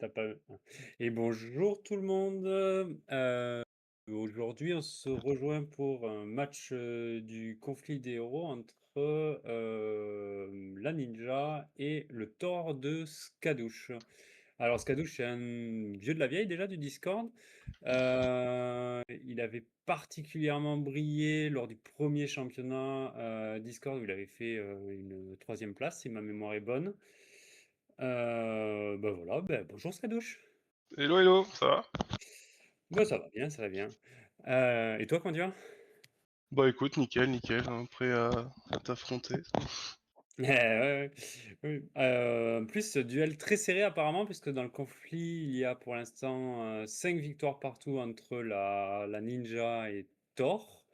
T'as pas... Et bonjour tout le monde. Aujourd'hui, on se rejoint pour un match du conflit des héros entre la ninja et le Thor de Skadouche. Alors, Skadouche, c'est un vieux de la vieille déjà du Discord. Il avait particulièrement brillé lors du premier championnat Discord où il avait fait une troisième place, si ma mémoire est bonne. Bah voilà, bah, bonjour Skadouche. Hello, hello, ça va? Bah ça va bien, ça va bien. Et toi, comment tu vas? Bah écoute, nickel, nickel, hein, prêt à t'affronter. Ouais, ouais, ouais. Oui. En plus, duel très serré apparemment, puisque dans le conflit, il y a pour l'instant 5 victoires partout entre la Ninja et Thor.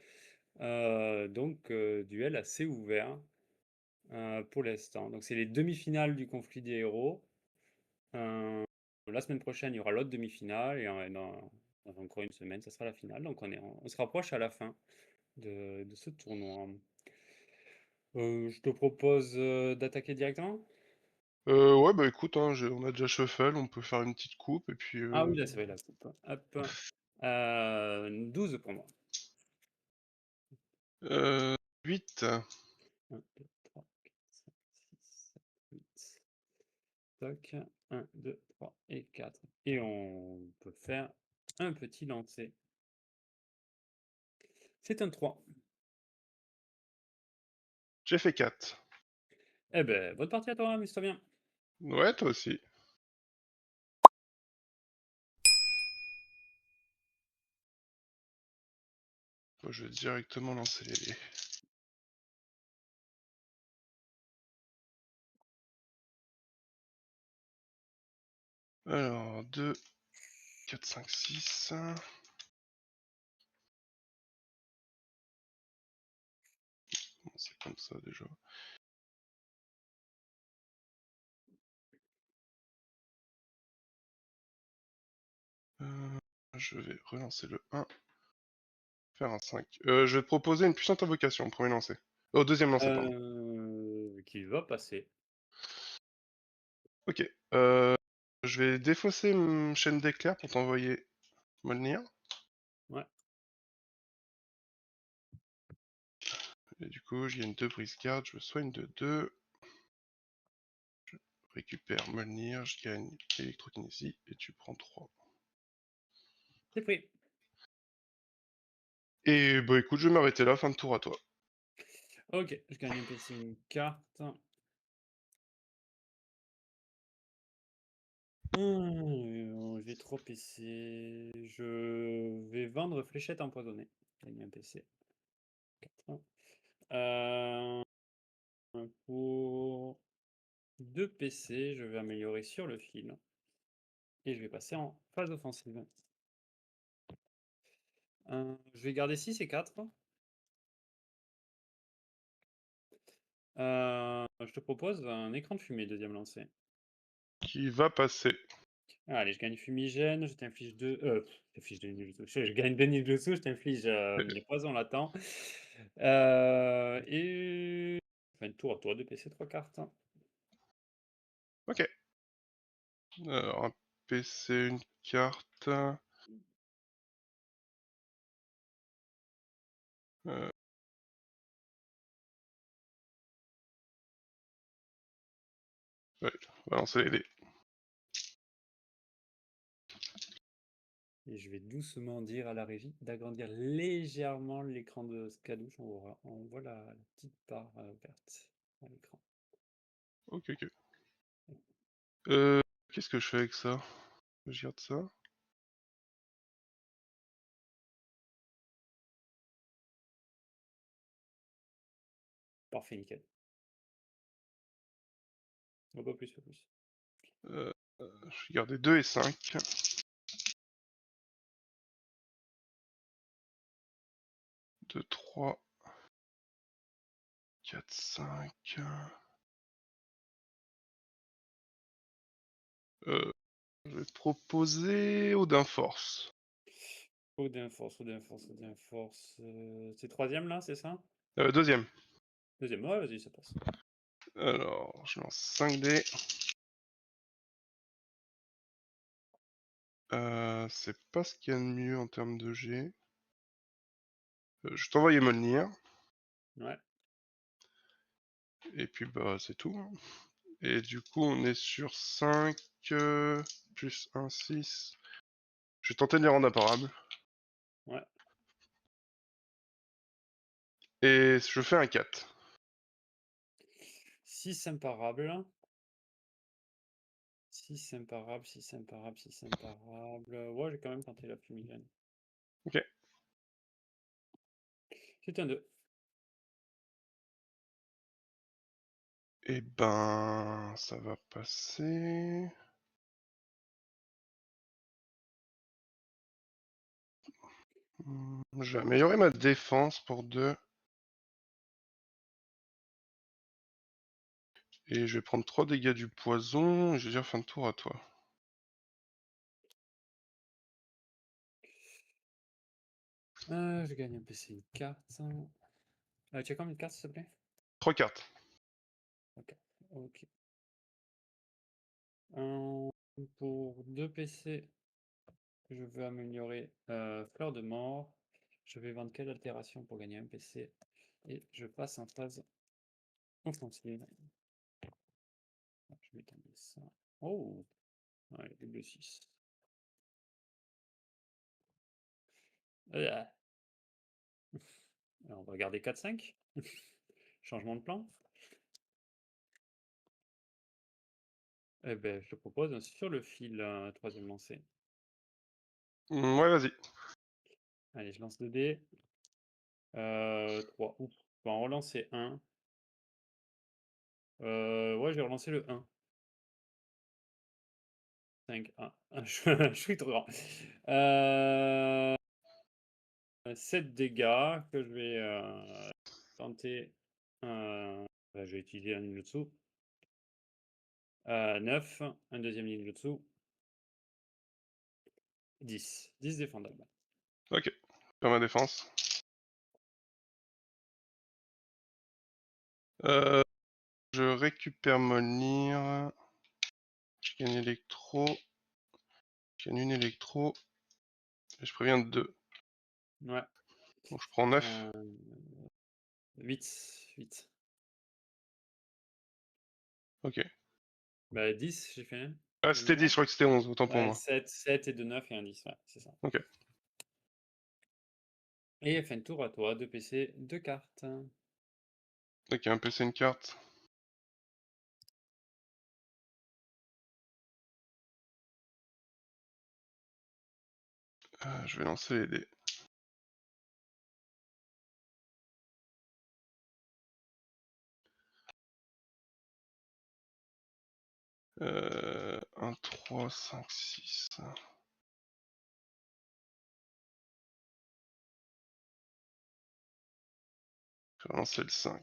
Donc, duel assez ouvert pour l'instant. Donc, c'est les demi-finales du conflit des héros. Euh, la semaine prochaine, il y aura l'autre demi-finale, et dans encore une semaine, ça sera la finale. Donc, on se rapproche à la fin de ce tournoi. Je te propose d'attaquer directement? Ouais, bah écoute, hein, on a déjà shuffle, on peut faire une petite coupe, et puis... Ah oui, là, c'est vrai, la coupe. Hop. 12 pour moi. Euh, 8. 1, 2, 3, 4, 5, 6, 7, 8. Tac. 1, 2, 3 et 4. Et on peut faire un petit lancer. C'est un 3. J'ai fait 4. Eh ben, bonne partie à toi, amuse-toi bien. Ouais, toi aussi. Moi, je vais directement lancer les dés. Alors, 2, 4, 5, 6... Bon, c'est comme ça, déjà. Je vais relancer le 1, faire un 5. Je vais te proposer une puissante invocation au premier lancer. Au deuxième lancer, pardon. Qui va passer. Ok. Je vais défausser une chaîne d'éclairs pour t'envoyer Molnir. Ouais. Et du coup, je gagne 2 brise-garde, je me soigne de 2. Je récupère Molnir, je gagne électrokinésie et tu prends 3. C'est pris. Et bah écoute, je vais m'arrêter là, fin de tour à toi. Ok, je gagne un PC, une carte. Je vais trop PC. Je vais vendre fléchette empoisonnée. Gagner un PC. 4. Pour 2 PC, je vais améliorer sur le fil. Et je vais passer en phase offensive. Je vais garder 6 et 4. Je te propose un écran de fumée, deuxième lancé. Qui va passer. Allez, je gagne fumigène, je t'inflige 2. Je t'inflige 2 ninjutsu. Je gagne 2 ninjutsu, je t'inflige des poisons latents. Et. Enfin, tour à tour, 2 PC, 3 cartes. Ok. Alors, un PC, une carte. Euh, ouais, on va lancer les dés. Et je vais doucement dire à la régie d'agrandir légèrement l'écran de Skadouche. On voit la petite barre verte à l'écran. Ok, ok. Euh, Qu'est-ce que je fais avec ça? Je garde ça. Parfait, nickel. On va pas plus, pas plus. Euh, je vais garder 2 et 5. 2, 3, 4, 5. Je vais te proposer Odin Force. Odin Force, Odin Force, Odin Force. C'est troisième là, c'est ça? Deuxième. Deuxième, ouais, vas-y, ça passe. Alors, je lance 5 dés. C'est pas ce qu'il y a de mieux en termes de G. Je t'envoie Molnir. Ouais. Et puis bah c'est tout, hein. Et du coup on est sur 5 plus 1, 6. Je vais tenter de les rendre imparables. Ouais. Et je fais un 4. 6 imparables. 6 imparables, 6 imparables, 6 imparables. Ouais, j'ai quand même tenté la fumigène. Ok. C'est un 2. Et ben ça va passer. Je vais améliorer ma défense pour 2. Et je vais prendre 3 dégâts du poison. Et je vais dire fin de tour à toi. Je gagne un PC, une carte. Tu as combien de cartes, s'il te plaît? 3 cartes. Ok. Ok. Pour 2 PC, je veux améliorer Fleur de mort. Je vais vendre quelle altération pour gagner un PC? Et je passe en phase offensive. Je vais tomber ça. Oh! Ouais, double 6. Alors, on va garder 4-5. Changement de plan. Eh ben, je te propose un sur le fil, troisième lancé. Ouais, vas-y. Allez, je lance 2 dés. 3. Ouf. On va en relancer un. Ouais, je vais relancer le 1. 5. Ah, je suis trop grand. 7 dégâts que je vais tenter. Je vais utiliser un ninjutsu. 9. Un deuxième ninjutsu. 10. 10 défendables. Ok. Faire ma défense. Je récupère Molnir. Je gagne électro. Je gagne une électro. Et je préviens de 2. Ouais. Donc je prends 9. 8. 8. Ok. Bah 10, j'ai fait Ah, de c'était 10, je mémoire. crois que c'était 11. Autant pour Ouais, moi. 7 et 2 9 et un 10. Ouais, c'est ça. Ok. Et fin de tour à toi, 2 PC, 2 cartes. Ok, un PC, une carte. Je vais lancer les dés. Euh, 1, 3, 5, 6. Je vais lancer le 5.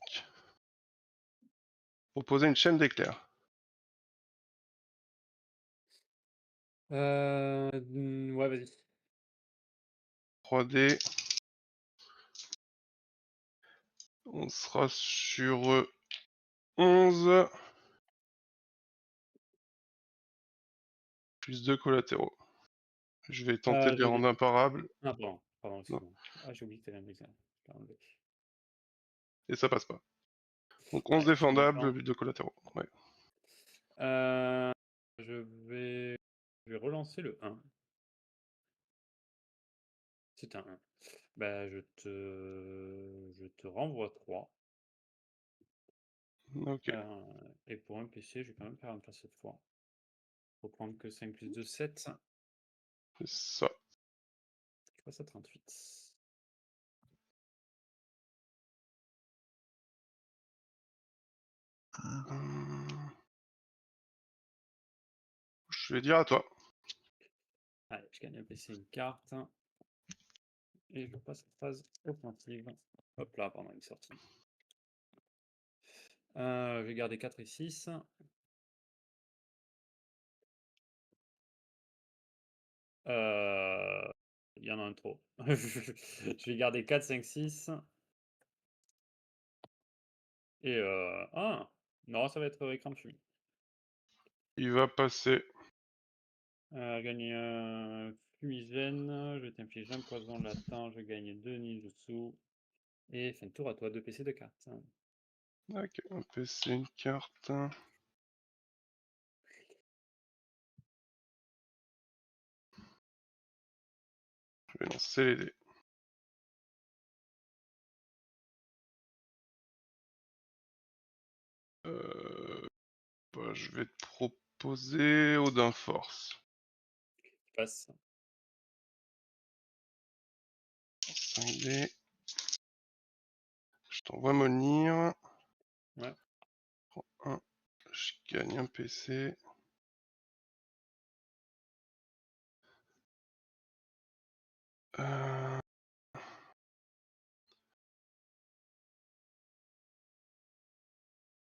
Proposer une chaîne d'éclairs. Ouais, vas-y. 3D. On sera sur 11. Plus 2 collatéraux. Je vais tenter de les Je rendre l'ai. imparables. Ah, pardon, pardon, Non. excuse-moi. Ah, j'ai oublié que t'avais un ça. Je l'ai enlevé. Et ça passe pas. Donc 11 Ouais, changement de défendables, plan. plus 2 collatéraux. Ouais. Euh, je vais... je vais relancer le 1. C'est un 1. Bah, je te renvoie 3. Ok. Et pour un PC, je vais quand même faire un pas cette fois. Faut prendre que 5 plus 2, 7. C'est ça. Je passe à 38. Je vais dire à toi. Allez, je gagne un PC, une carte. Et je passe en phase offensive. Hop là, pendant une sortie. Je vais garder 4 et 6. Il y en a un trop. Je vais garder 4, 5, 6. Et ah! Non, ça va être écran de fumée. Il va passer. Gagner un fumigène, je vais t'infliger un poison latent, je gagne 2 ninjutsu. Et fin de tour à toi, 2 PC de cartes. Ok, un PC, une carte. Je vais lancer les dés. Bah, je vais te proposer Odin Force. Je passe. 5 dés. Je t'envoie Molnir. Ouais. Prends un. Je gagne un PC.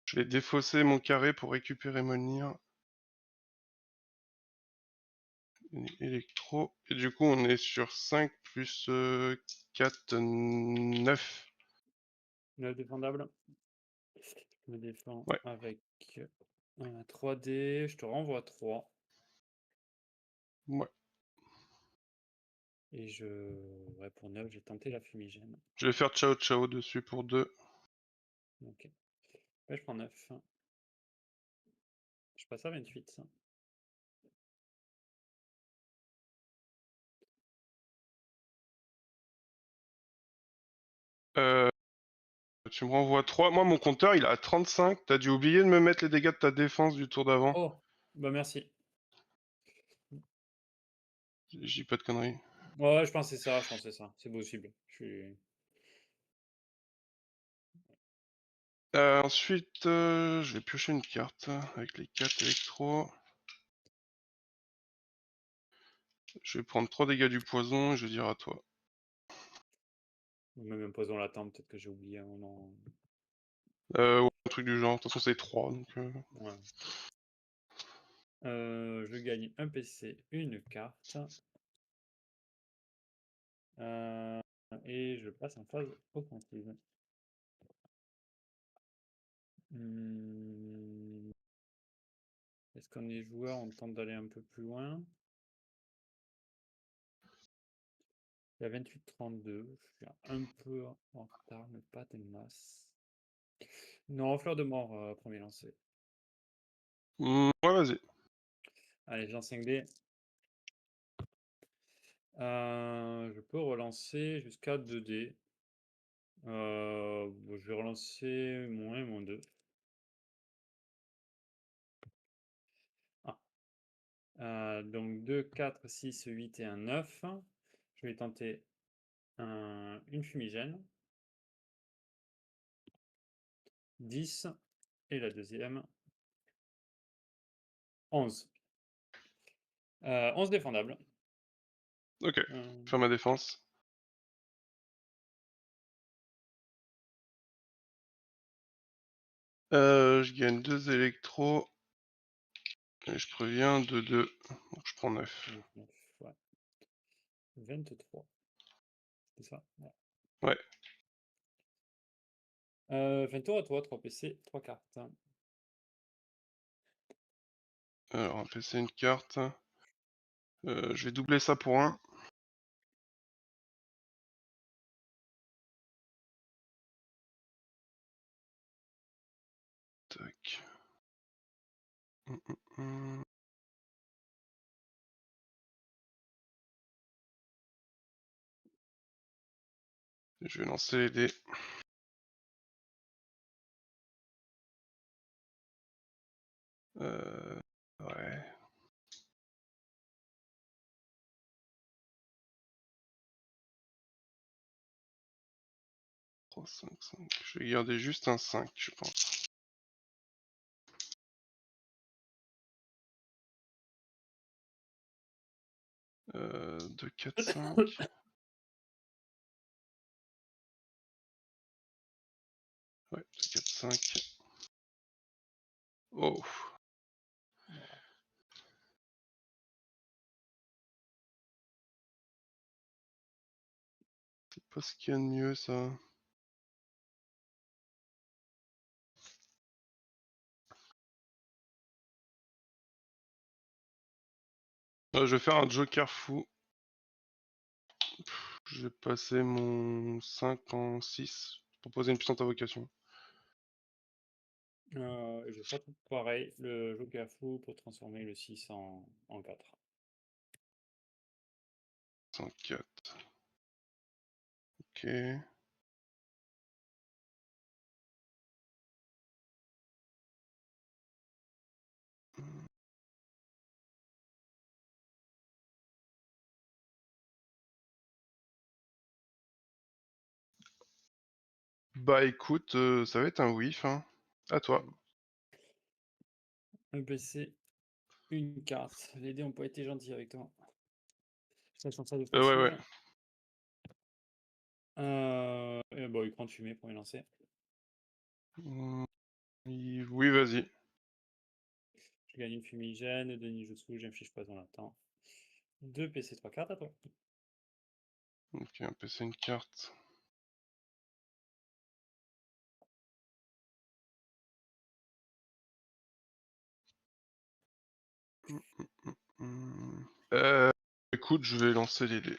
Je vais défausser mon carré pour récupérer Molnir. Électro. Et du coup, on est sur 5 plus 4, 9. 9 défendable. Je me défends Ouais. avec 3D. Je te renvoie 3. Ouais. Et je. Ouais, pour 9, j'ai tenté la fumigène. Je vais faire Ciao Ciao dessus pour 2. Ok. Ouais, je prends 9. Je passe à 28. Tu me renvoies 3. Moi, mon compteur, il est à 35. T'as dû oublier de me mettre les dégâts de ta défense du tour d'avant. Oh, bah merci. Je dis pas de conneries. Ouais, je pense que c'est ça, je pense que c'est ça. C'est possible. Je suis. Ensuite, je vais piocher une carte avec les 4 électros. Je vais prendre 3 dégâts du poison et je vais dire à toi. Ou même un poison latent, peut-être que j'ai oublié un moment. Ouais, un truc du genre. De toute façon, c'est 3. Donc, Ouais. Je gagne un PC, une carte. Et je passe en phase offensive. Est-ce qu'on est joueur, on tente d'aller un peu plus loin? Il y a 28-32. Je suis un peu en retard, mais pas de masse. Non, fleur de mort, premier lancé. ouais, vas-y. Allez, j'ai un 5D. Je peux relancer jusqu'à 2D. Bon, je vais relancer mon 1 et mon 2. Donc 2, 4, 6, 8 et un 9. Je vais tenter une fumigène. 10. Et la deuxième. 11. 11 défendable. Ok. Euh, Faire ma défense. Je gagne 2 électros. Et je préviens de 2. Donc, je prends 9. 29, ouais. 23. C'est ça? Ouais. Ouais. Fin de tour à toi, 3 PC, 3 cartes. Alors, un PC, une carte. Je vais doubler ça pour 1. Tac. Hum. Je vais lancer les dés. Ouais. 3, 5, 5. Je vais garder juste un 5, je pense. 2, 4, 5. Ouais, 2, 4, 5. Oh. C'est pas ce qu'il y a de mieux, ça. Je vais faire un joker fou. Je vais passer mon 5 en 6. Proposer une puissante invocation. Je vais faire tout pareil, le joker fou pour transformer le 6 en 4. 104. Ok. Bah écoute, ça va être un whiff, hein. À toi. Un PC, une carte. Les dés ont pas été gentils avec toi. Je tâche ça Ouais, ouais. d'offensive. Et bon, écran de fumée pour les lancer. Hmm, oui, vas-y. Je gagne une fumigène, deux ninjutsu, j'inflige poison latent. 2 PC, 3 cartes à toi. Ok, un PC, une carte. Hmm. Écoute, je vais lancer les dés.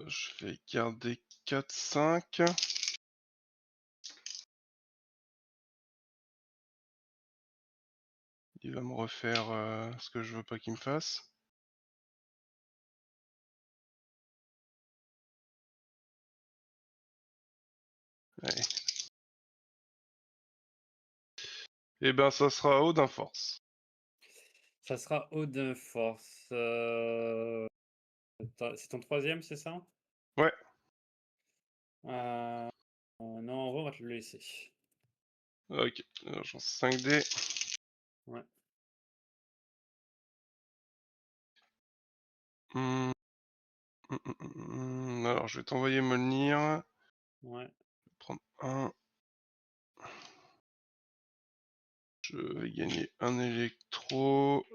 Je vais garder 4, 5. Il va me refaire ce que je veux pas qu'il me fasse. Allez. Et ben, ça sera Odin Force. Ça sera Odin Force. C'est ton troisième, c'est ça? Ouais, Non, en vrai, on va te le laisser. ok. Alors, j'en 5 dés. Ouais, Hmm, Alors, je vais t'envoyer Molnir. ouais, Je vais prendre un. Je vais gagner un électro.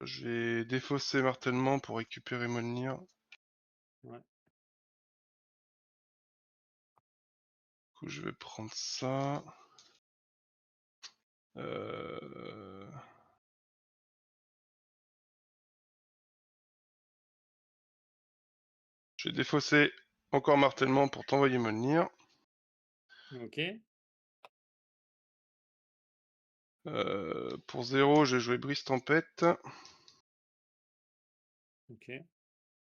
Je vais défausser martèlement pour récupérer Molnir. ouais. Du coup, je vais prendre ça. Euh... Je vais défausser encore martèlement pour t'envoyer Molnir. Ok, Pour 0, j'ai joué Brise Tempête. ok.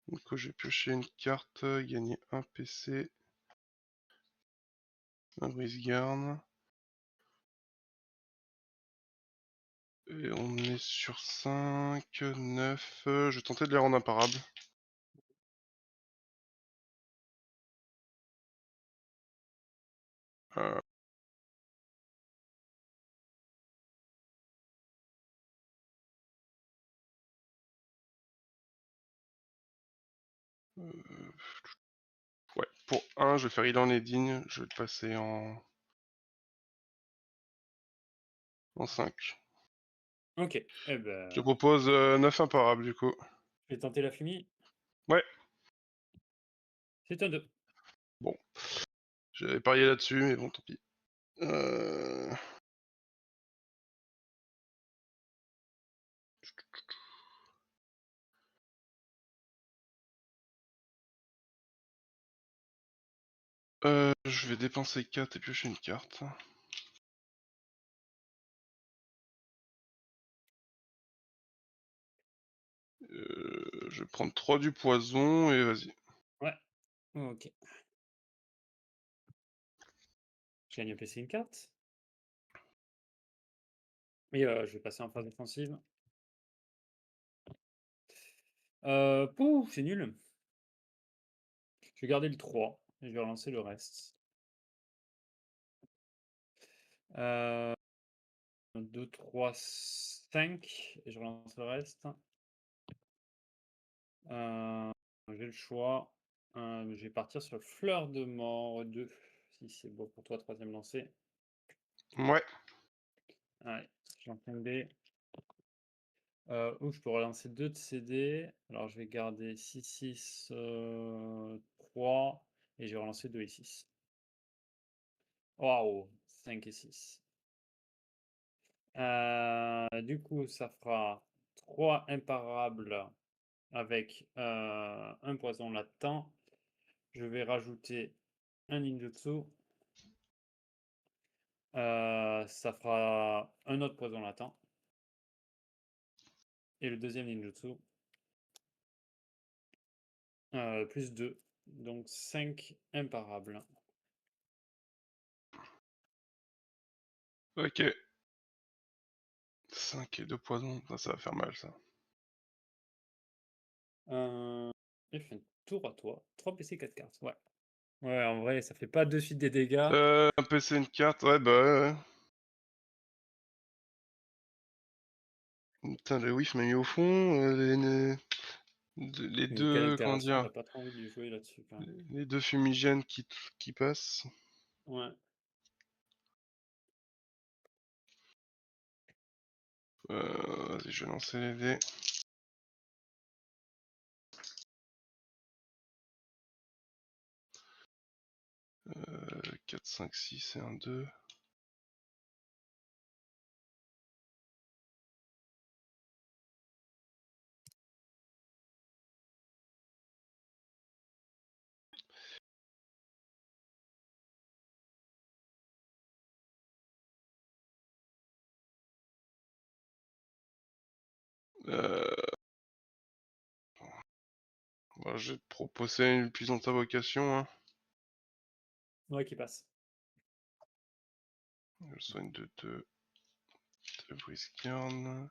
Du coup, j'ai pioché une carte, gagner un PC, un Brise-Garde. Et on est sur 5, 9. Je vais tenter de les rendre imparables. Euh, ouais, pour 1, je vais faire Ilan Edine. Je vais le passer en 5. Ok, eh Je te ben, propose 9 imparables du coup. je vais tenter la fumée. Ouais, C'est un 2. bon. J'avais parié là-dessus, mais bon, tant pis. Euh... Je vais dépenser 4 et piocher une carte. Je vais prendre 3 du poison et vas-y. Ouais, ok. Je gagne un PC, une carte. Et je vais passer en phase offensive. Pouf, c'est nul. Je vais garder le 3 et je vais relancer le reste. 2, 3, 5 et je relance le reste. J'ai le choix. Je vais partir sur Fleur de Mort 2, si c'est bon pour toi, troisième lancé. Ouais. Allez, j'en prends une dés. Ou je peux relancer 2 de ces dés. Alors je vais garder 6, 6, 3 et je vais relancer 2 et 6. Waouh, 5 et 6. Du coup, ça fera 3 imparables avec un poison latent. Je vais rajouter un ninjutsu. Ça fera un autre poison latent. Et le deuxième ninjutsu, plus 2. Donc 5 imparables. Ok. 5 et 2 poisons, ça va faire mal ça. Et fin de tour à toi. 3 PC, 4 cartes. Ouais. Ouais, en vrai, ça fait pas de suite des dégâts. Un PC, une carte, ouais, bah ouais. Putain, le whiff m'a mis au fond. Les Mais quelle deux, comment altération, dire, t'as pas trop envie de jouer là-dessus quand même. les deux fumigènes qui passent. Ouais. Vas-y, je vais lancer les dés. 4, 5, 6 et un 2. Bah, je vais te proposer une puissante invocation. Hein. Ouais, qui passe. Je soigne de 2. De briscarne.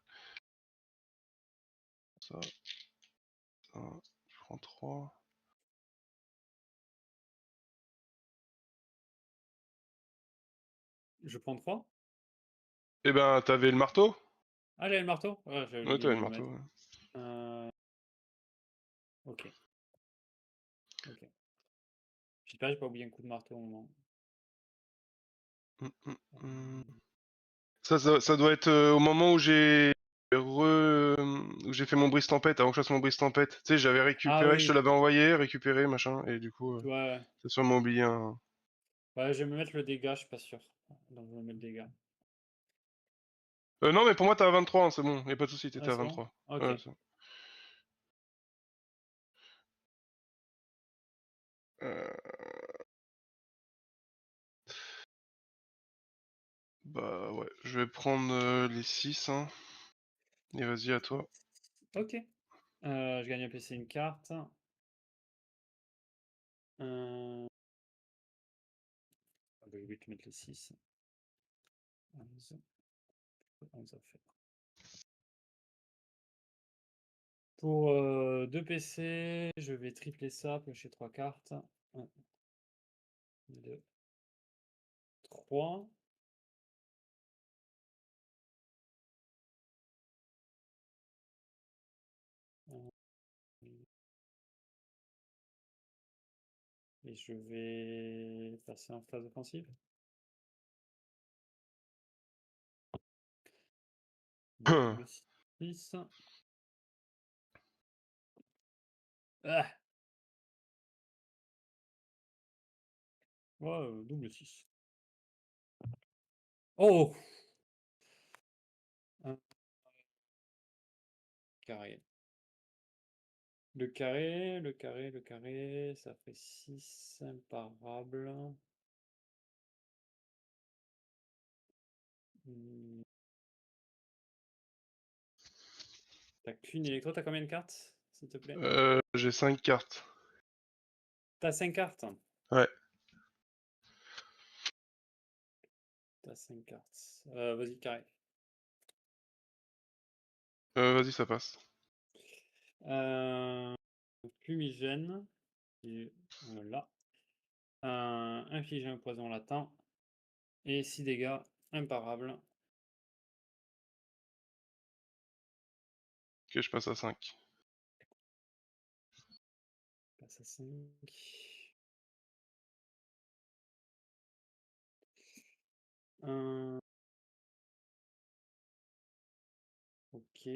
Ça. Je prends 3. Je prends 3. Eh ben, t'avais le marteau? Ah, j'avais le marteau? Ouais, j'avais Ouais, oublié de t'avais le me le marteau. mettre. Ouais. Ok. Ok. J'espère que j'ai pas oublié un coup de marteau au moment. Hum, hum, hum. Euh, Ça doit être au moment où où j'ai fait mon brise tempête, avant que je fasse mon brise tempête. Tu sais, j'avais Ah récupéré, je te oui, l'avais envoyé, récupéré, machin, et du coup, ouais. t'as sûrement oublié un. Ouais, je vais me mettre le dégât, je suis pas sûr. Donc je vais me mettre le dégât. Non, mais pour moi, t'es à 23, hein, c'est bon, y a pas de soucis, Ah, t'étais à c'est bon? 23. Ok. Ouais, euh, bah ouais, je vais prendre les 6, hein. Et vas-y, à toi. Ok. Je gagne un PC, une carte. Ah bah, je vais te mettre les 6. 11. 11 à faire. Pour 2 PC, je vais tripler ça, piocher 3 cartes. 1, 2, 3. Et je vais passer en phase offensive. Double 6. Ah! Ouais, double 6. Oh! Un carré. Le carré, ça fait 6 imparables. Hmm. T'as qu'une électro, t'as combien de cartes, s'il te plaît? J'ai 5 cartes. T'as 5 cartes? Ouais. T'as 5 cartes. Vas-y, carré. Vas-y, ça passe. Euh, Fumigène, qui est là. Infliger un poison latent. Et 6 dégâts imparables. Ok, je passe à 5. Passe à 5. Ok.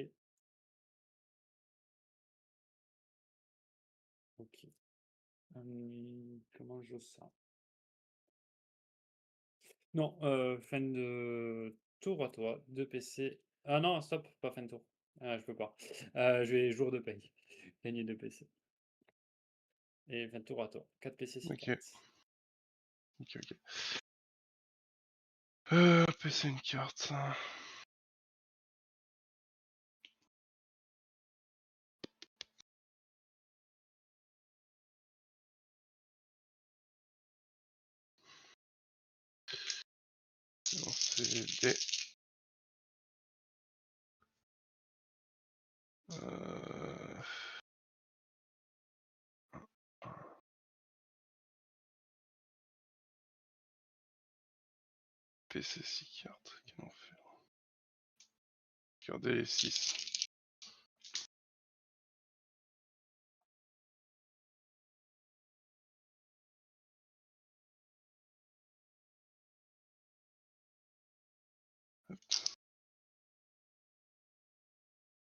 Ok. Comment je joue ça? Non, fin de tour à toi, 2 PC. Ah non, stop, pas fin de tour. Ah, je peux pas. Je vais jour de paye. Gagner 2 PC. Et fin de tour à toi. 4 PC, 6 Ok, cartes. ok. PC une carte. C'est des... PC 6 cartes, quel enfer. Regardez les 6.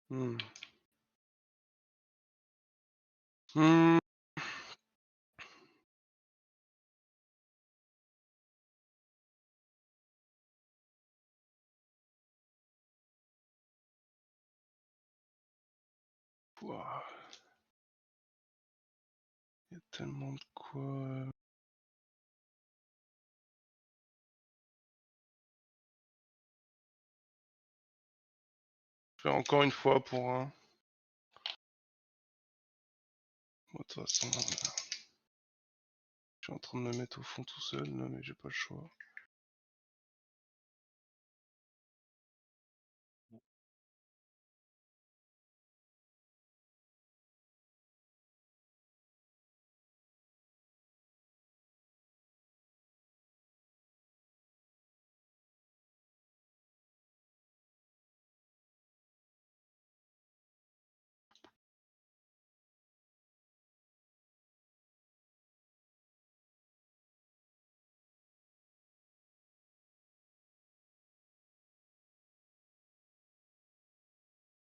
Hmm. Hmm. Ouah. Il y a tellement de quoi... Je vais encore une fois pour un... Bon, de toute façon, je suis en train de me mettre au fond tout seul, là, mais j'ai pas le choix.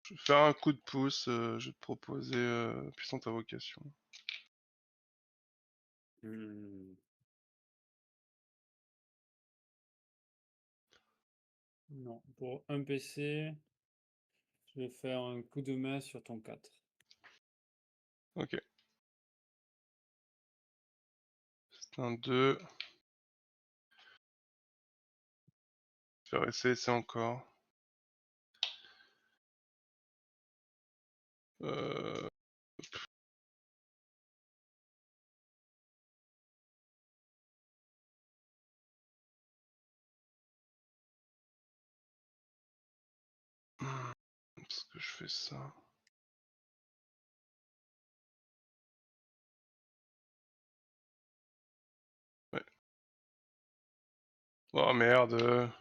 Je vais faire un coup de pouce, je vais te proposer Puissante Invocation. Mmh. Non, pour un PC, je vais faire un coup de main sur ton 4. Ok. C'est un 2. Faire essayer, c'est encore. Euh... Parce que je fais ça. Ouais. Oh merde.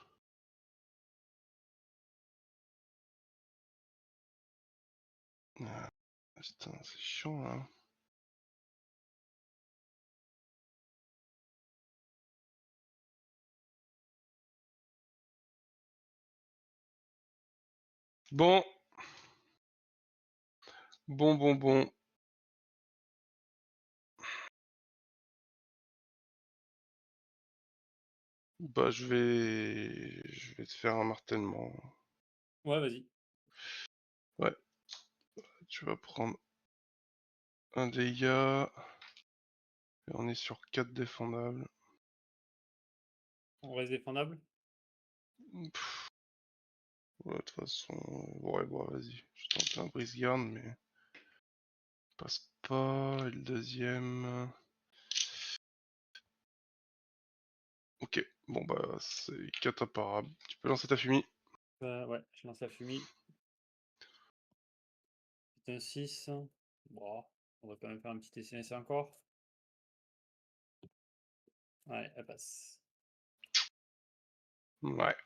Ah, putain, c'est chiant là. Bon. Bon. Bah je vais te faire un martèlement. Ouais, vas-y. Ouais. Tu vas prendre un dégât. Et on est sur 4 défendables. On reste défendable. Pff, ouais, de toute façon. Ouais, bon, vas-y. Je tente un brise-garde, mais. Passe pas. Et le deuxième. Ok. Bon bah c'est catapara. Tu peux lancer ta fumée. Ouais, je lance la fumée. C'est un 6. Bon, on va quand même faire un petit essai encore. Ouais, elle passe. Ouais.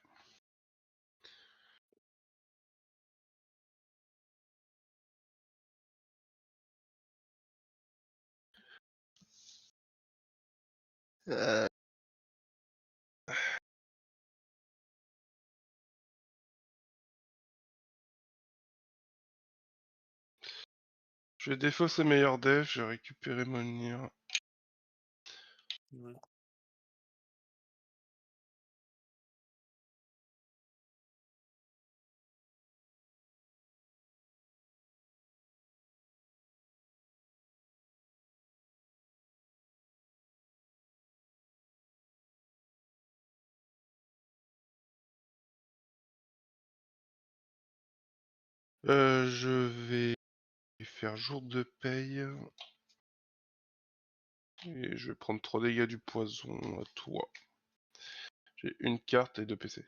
Je vais défausser meilleur def, je vais récupérer Molnir. Ouais. Je vais faire jour de paye. Et je vais prendre 3 dégâts du poison à toi. J'ai une carte et 2 PC.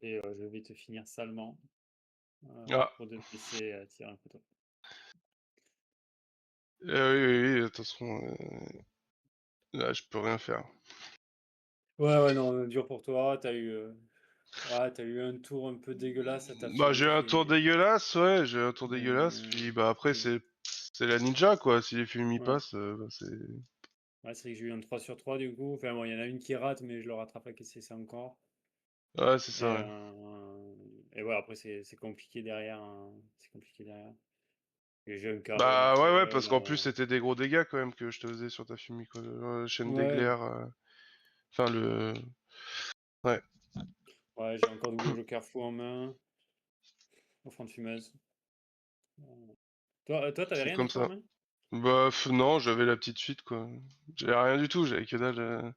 Et je vais te finir salement Ah, pour 2 PC à tirer un couteau. oui, de toute façon, là je peux rien faire. Ouais, ouais, non, dur pour toi. Ouais, t'as eu un tour un peu dégueulasse, ça t'a Bah fait j'ai un tour bouffer. dégueulasse, ouais, j'ai un tour dégueulasse, Euh, puis bah après et- c'est la ninja quoi, si les films y ouais. passent, bah, c'est... Ouais, c'est vrai que j'ai eu un 3 sur 3 du coup. Enfin bon, il y en a une qui rate, mais je le rattrape avec SCC encore. Ouais, c'est Et, ça, ouais. ouais, après c'est compliqué derrière, hein. C'est compliqué derrière. Et j'ai un carré Bah ouais, ouais, naturel. parce qu'en plus c'était des gros dégâts quand même que je te faisais sur ta Fumi, quoi. Chaîne Ouais, d'éclairs, enfin le... Ouais, ouais, j'ai encore double joker fou en main. Offrande fumeuse. Toi, t'avais c'est rien des comme fois en ça. main? Bah non, j'avais la petite suite, quoi. J'avais rien du tout, j'avais que dalle.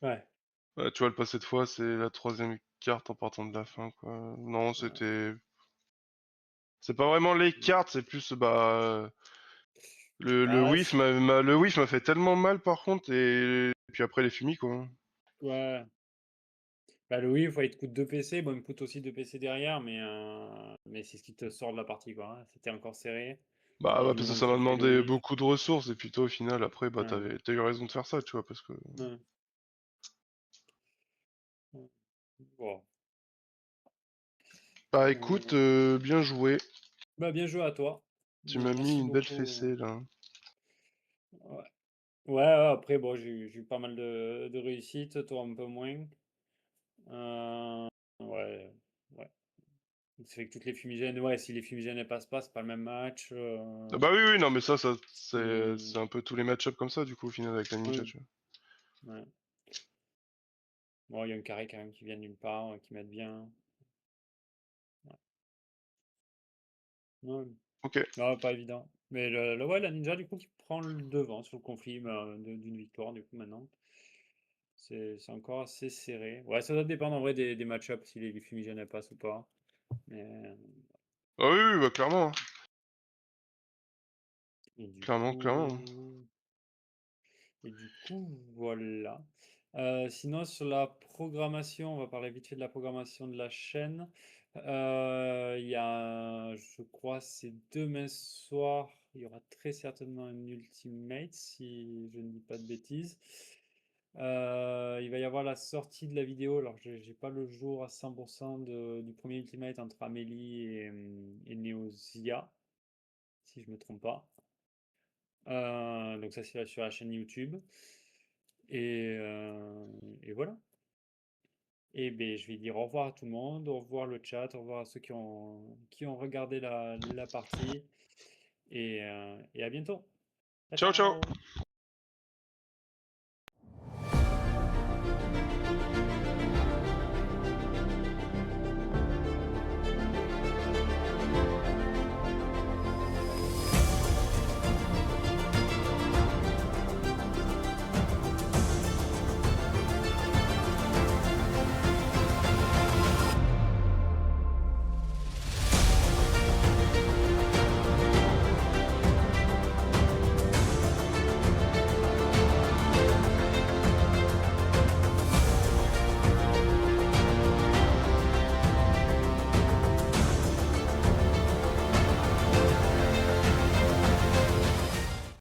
Ouais. Ouais, tu vois, le passé de fois, c'est la troisième carte en partant de la fin, quoi. Non, Ouais. c'était... C'est pas vraiment les cartes, c'est plus, bah... Le Bah, whiff le whiff m'a fait tellement mal, par contre, et puis après les fumis, quoi. ouais. Bah, le oui, il faut il te coûte 2 PC. Bon, il me coûte aussi 2 PC derrière, mais c'est ce qui te sort de la partie, quoi, hein. C'était encore serré. Bah Et ouais, du parce que moment ça que m'a tu fais le demandé whiff. beaucoup de ressources, et puis toi, au final, après, bah Ouais. t'as eu raison de faire ça, tu vois, parce que... Ouais. Ouais. Bon. Bah écoute, Euh, bien joué. Bah, bien joué à toi. Tu m'as mis Merci une belle beaucoup. fessée, là. Ouais. Ouais, ouais, après, bon, j'ai eu pas mal de réussites, toi un peu moins. Euh, ouais, ouais. C'est fait que toutes les fumigènes, ouais, si les fumigènes ne passent pas, c'est pas le même match. Ah bah oui, oui, non, mais ça c'est Si... un peu tous les match-up comme ça, du coup, au final, avec la ninja, Ouais, tu vois. ouais. Bon, il y a un carré quand même qui vient d'une part, qui m'aide bien. Ouais. Ouais. Ok. Non, pas évident. Mais ouais, la ninja, du coup, qui prend le devant sur le conflit d'une victoire, du coup, maintenant. C'est encore assez serré. Ouais, ça doit dépendre en vrai des match-ups, si les fumigènes elles passent ou pas. Mais, Ah oui, oui, bah clairement, hein. et du Clairement, clairement, hein. coup, et du coup, voilà. Sinon, sur la programmation, on va parler vite fait de la programmation de la chaîne. Il y a, je crois, c'est demain soir. Il y aura très certainement un Ultimate, si je ne dis pas de bêtises. Il va y avoir la sortie de la vidéo. Alors, j'ai pas le jour à 100% du premier Ultimate entre Amélie et Neozia, si je me trompe pas. Donc ça, c'est sur la chaîne YouTube. Et voilà. Et ben, je vais dire au revoir à tout le monde, au revoir le chat, au revoir à ceux qui ont regardé la partie. Et à bientôt. Ciao, Ciao, ciao! ciao!